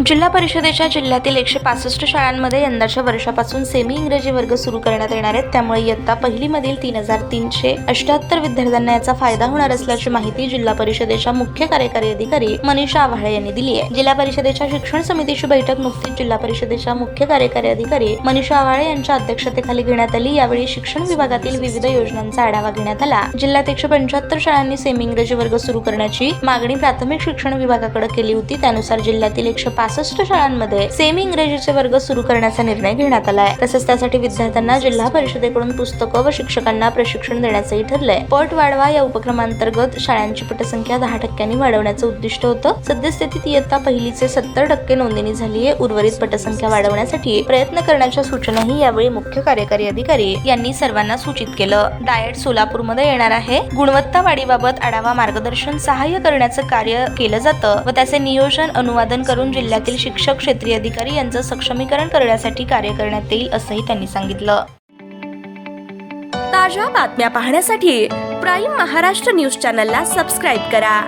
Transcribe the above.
जिल्हा परिषदेच्या जिल्ह्यातील 165 शाळांमध्ये यंदाच्या वर्षापासून सेमी इंग्रजी वर्ग सुरू करण्यात येणार आहेत। त्यामुळे इयत्ता पहिलीमधील 3378 विद्यार्थ्यांना याचा फायदा होणार असल्याची माहिती जिल्हा परिषदेच्या मुख्य कार्यकारी अधिकारी मनीषा आव्हाळे यांनी दिली आहे। जिल्हा परिषदेच्या शिक्षण समितीची बैठक नुकतीच जिल्हा परिषदेच्या मुख्य कार्यकारी अधिकारी मनीषा आव्हाळे यांच्या अध्यक्षतेखाली घेण्यात आली। यावेळी शिक्षण विभागातील विविध योजनांचा आढावा घेण्यात आला। जिल्ह्यात 175 शाळांनी सेमी इंग्रजी वर्ग सुरू करण्याची मागणी प्राथमिक शिक्षण विभागाकडे केली होती। त्यानुसार जिल्ह्यातील 165 शाळांमध्ये सेमी इंग्रजीचे वर्ग सुरू करण्याचा निर्णय घेण्यात आला आहे। तसेच त्यासाठी विद्यार्थ्यांना जिल्हा परिषदेकडून पुस्तकं व शिक्षकांना प्रशिक्षण देण्याचंही ठरलंय। पट वाढवा या उपक्रमांतर्गत शाळांची पटसंख्या 10% वाढवण्याचं उद्दिष्ट होतं। सद्यस्थितीत इयत्ता पहिलीचे 70% नोंदणी झाली आहे। उर्वरित पटसंख्या वाढवण्यासाठी प्रयत्न करण्याच्या सूचनाही यावेळी मुख्य कार्यकारी अधिकारी यांनी सर्वांना सूचित केलं। डाएट सोलापूरमध्ये येणार आहे। गुणवत्ता वाढीबाबत आढावा मार्गदर्शन सहाय्य करण्याचं कार्य केलं जातं व त्याचे नियोजन अनुवादन करून जिल्ह्यातील शिक्षक क्षेत्रीय अधिकारी यांचं सक्षमीकरण करण्यासाठी कार्य करण्यात येईल असंही त्यांनी सांगितलं। ताज्या बातम्या पाहण्यासाठी प्राईम महाराष्ट्र न्यूज चॅनलला सबस्क्राईब करा।